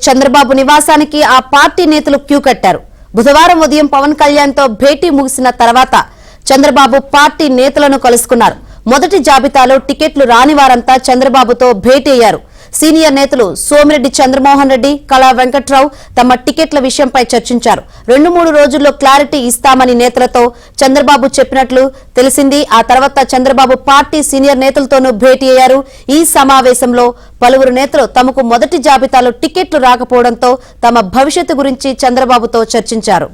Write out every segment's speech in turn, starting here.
చంద్రబాబు నివాసానికి ఆ పార్టీ నేతలు క్యూ కట్టారు. బుధవారం ఉదయం పవన్ కళ్యాణ్ తో భేటీ ముగిసిన తర్వాత చంద్రబాబు పార్టీ నేతలను కలుసుకున్నారు. మొదటి జాబితాలో టికెట్లు రాని వారంతా చంద్రబాబుతో భేటీ అయ్యారు. సీనియర్ నేతలు సోమిరెడ్డి చంద్రమోహన్ రెడ్డి, కళా వెంకట్రావు తమ టికెట్ల విషయంపై చర్చించారు. 2-3 రోజుల్లో క్లారిటీ ఇస్తామని నేతలతో చంద్రబాబు చెప్పినట్లు తెలిసింది. ఆ తర్వాత చంద్రబాబు పార్టీ సీనియర్ నేతలతోనూ భేటీ అయ్యారు. ఈ సమావేశంలో పలువురు నేతలు తమకు మొదటి జాబితాలో టికెట్లు రాకపోవడంతో తమ భవిష్యత్తు గురించి చంద్రబాబుతో చర్చించారు.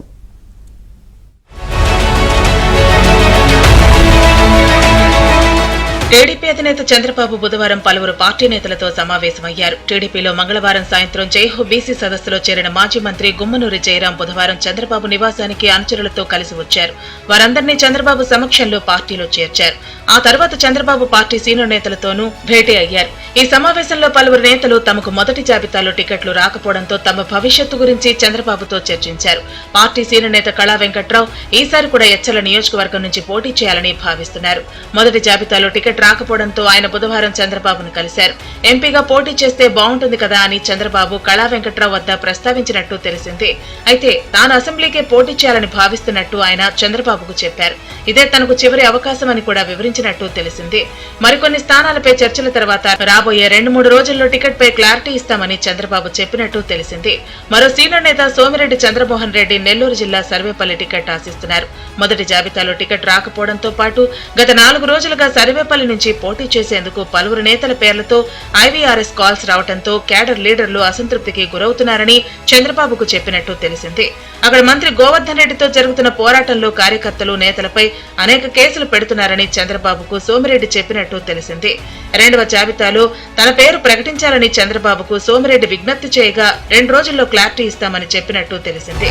టీడీపీ అధినేత చంద్రబాబు బుధవారం పలువురు పార్టీ నేతలతో సమావేశమయ్యారు. టీడీపీలో మంగళవారం సాయంత్రం జైహో బీసీ సదస్సులో చేరిన మాజీ మంత్రి గుమ్మనూరి జయరాం బుధవారం చంద్రబాబు నివాసానికి అనుచరులతో కలిసి వచ్చారు. వారందరినీ చంద్రబాబు సమక్షంలో పార్టీలో చేర్చారు. ఆ తర్వాత చంద్రబాబు పార్టీ సీనియర్ నేతలతోనూ భేటీ అయ్యారు. ఈ సమావేశంలో పలువురు నేతలు తమకు మొదటి జాబితాలో టికెట్లు రాకపోవడంతో తమ భవిష్యత్తు గురించి చంద్రబాబుతో చర్చించారు. పార్టీ సీనియర్ నేత కళా వెంకట్రావు ఈసారి కూడా ఎచ్చల నియోజకవర్గం నుంచి పోటీ చేయాలని భావిస్తున్నారు. మొదటి జాబితాలో టికెట్ రాకపోవడంతో ఆయన బుధవారం చంద్రబాబును కలిశారు. ఎంపీగా పోటీ చేస్తే బాగుంటుంది కదా అని చంద్రబాబు కళా వెంకట్రావు వద్ద ప్రస్తావించినట్టు తెలిసింది. అయితే తాను అసెంబ్లీకే పోటీ చేయాలని భావిస్తున్నట్టు ఆయన చంద్రబాబుకు చెప్పారు. ఇదే తనకు చివరి అవకాశం అని కూడా వివరించినట్టు తెలిసింది. మరికొన్ని స్థానాలపై చర్చల తర్వాత రాబోయే 2-3 రోజుల్లో టికెట్ పై క్లారిటీ ఇస్తామని చంద్రబాబు చెప్పినట్టు తెలిసింది. మరో సీనియర్ నేత సోమిరెడ్డి చంద్రమోహన్ రెడ్డి నెల్లూరు జిల్లా సర్వేపల్లి టికెట్ ఆశిస్తున్నారు. మొదటి జాబితాలో టికెట్ రాకపోవడంతో పాటు గత 4 రోజులుగా సర్వేపల్లి నుంచి పోటీ చేసేందుకు పలువురు నేతల పేర్లతో ఐవీఆర్ఎస్ కాల్స్ రావడంతో క్యాడర్ లీడర్లు అసంతృప్తికి గురవుతున్నారని చంద్రబాబుకు చెప్పినట్టు తెలిసింది. అక్కడ మంత్రి గోవర్ధన్ రెడ్డితో జరుగుతున్న పోరాటంలో కార్యకర్తలు నేతలపై అనేక కేసులు పెడుతున్నారని చంద్రబాబుకు సోమిరెడ్డి చెప్పినట్టు తెలిసింది. 2వ జాబితాలో తన పేరు ప్రకటించాలని చంద్రబాబుకు సోమిరెడ్డి విజ్ఞప్తి చేయగా 2 రోజుల్లో క్లారిటీ ఇస్తామని చెప్పినట్టు తెలిసింది.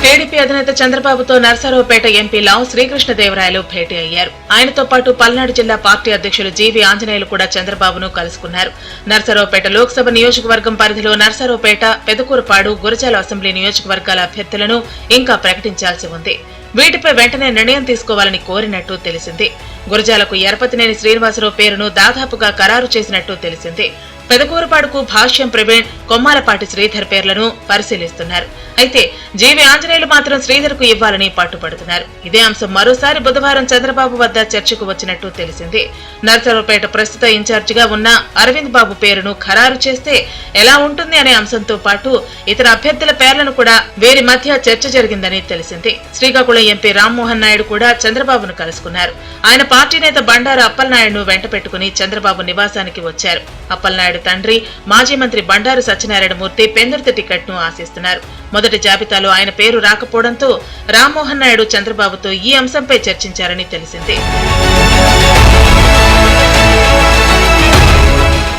టీడీపీ అధినేత చంద్రబాబుతో నర్సరావుపేట ఎంపీ లావు శ్రీకృష్ణదేవరాయలు భేటీ అయ్యారు. ఆయనతో పాటు పల్నాడు జిల్లా పార్టీ అధ్యక్షులు జీవీ ఆంజనేయులు కూడా చంద్రబాబును కలుసుకున్నారు. నర్సరావుపేట లోక్సభ నియోజకవర్గం పరిధిలో నర్సరావుపేట, పెదకూరుపాడు, గురజాల అసెంబ్లీ నియోజకవర్గాల అభ్యర్థులను ఇంకా ప్రకటించాల్సి ఉంది. వీటిపై వెంటనే నిర్ణయం తీసుకోవాలని కోరినట్టు తెలిసింది. గురజాలకు ఎరపతినేని శ్రీనివాసరావు పేరును దాదాపుగా ఖరారు చేసినట్టు తెలిసింది. పెదకూరుపాడుకు భాష్యం ప్రవీణ్, కొమ్మాలపాటి శ్రీధర్ పేర్లను పరిశీలిస్తున్నారు. అయితే జీవీ ఆంజనేయులు మాత్రం శ్రీధర్ కు ఇవ్వాలని పట్టుపడుతున్నారు. ఇదే అంశం మరోసారి బుధవారం చంద్రబాబు వద్ద చర్చకు వచ్చినట్టు తెలిసింది. నర్సరావుపేట ప్రస్తుత ఇన్ఛార్జిగా ఉన్న అరవింద్ బాబు పేరును ఖరారు చేస్తే ఎలా ఉంటుంది అనే అంశంతో పాటు ఇతర అభ్యర్థుల పేర్లను కూడా వీరి మధ్య చర్చ జరిగిందని తెలిసింది. శ్రీకాకుళం ఎంపీ రామ్మోహన్ నాయుడు కూడా చంద్రబాబును కలుసుకున్నారు. ఆయన పార్టీ నేత బండారు అప్పలనాయుడును వెంట పెట్టుకుని చంద్రబాబు నివాసానికి వచ్చారు. అప్పలనాయుడు తండ్రి మాజీ మంత్రి బండారు సత్యనారాయణమూర్తి పెందుర్తి టికెట్ ను ఆశిస్తున్నారు. మొదటి జాబితాలో ఆయన పేరు రాకపోవడంతో రామ్మోహన్ నాయుడు చంద్రబాబుతో ఈ అంశంపై చర్చించారని తెలిసింది.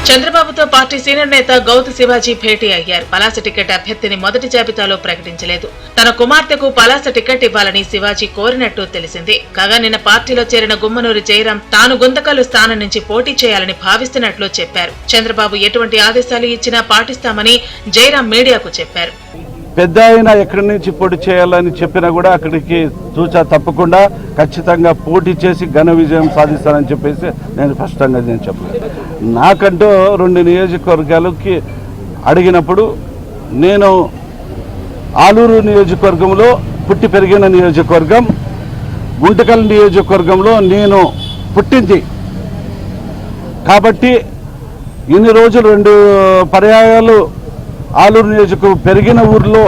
చంద్రబాబుతో పార్టీ సీనియర్ నేత గౌతు శివాజీ భేటీ అయ్యారు. పలాస టికెట్ అభ్యర్థిని మొదటి జాబితాలో ప్రకటించలేదు. తన కుమార్తెకు పలాస టికెట్ ఇవ్వాలని శివాజీ కోరినట్టు తెలిసింది. కాగా నిన్న పార్టీలో చేరిన గుమ్మనూరి జయరాం తాను గుంతకల్లు స్థానం నుంచి పోటీ చేయాలని భావిస్తున్నట్లు చెప్పారు. చంద్రబాబు ఎటువంటి ఆదేశాలు ఇచ్చినా పాటిస్తామని జయరాం మీడియాకు చెప్పారు. పెద్ద ఆయన ఎక్కడి నుంచి పోటీ చేయాలని చెప్పినా కూడా అక్కడికి చూచా తప్పకుండా ఖచ్చితంగా పోటీ చేసి ఘన విజయం సాధిస్తానని చెప్పేసి నేను స్పష్టంగా చెప్పలేదు. నాకంటూ 2 నియోజకవర్గాలకి అడిగినప్పుడు నేను ఆలూరు నియోజకవర్గంలో పుట్టి పెరిగిన నియోజకవర్గం, గుంటకల్ నియోజకవర్గంలో నేను పుట్టింది కాబట్టి ఇన్ని రోజులు 2 పర్యాయాలు ఆలూరు నియోజకవర్గం పెరిగిన ఊర్లో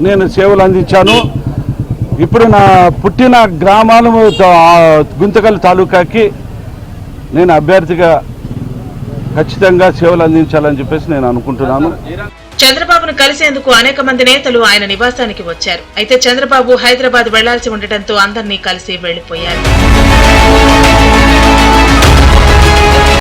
నేను సేవలు అందించాను. ఇప్పుడు నా పుట్టిన గ్రామాలు గుంతకల్ తాలూకాకి నేను అభ్యర్థిగా ఖచ్చితంగా సేవలు అందించాలని చెప్పేసి నేను అనుకుంటున్నాను. చంద్రబాబును కలిసేందుకు అనేక మంది నేతలు ఆయన నివాసానికి వచ్చారు. అయితే చంద్రబాబు హైదరాబాద్ వెళ్లాల్సి ఉండటంతో అందరినీ కలిసి వెళ్లిపోయారు.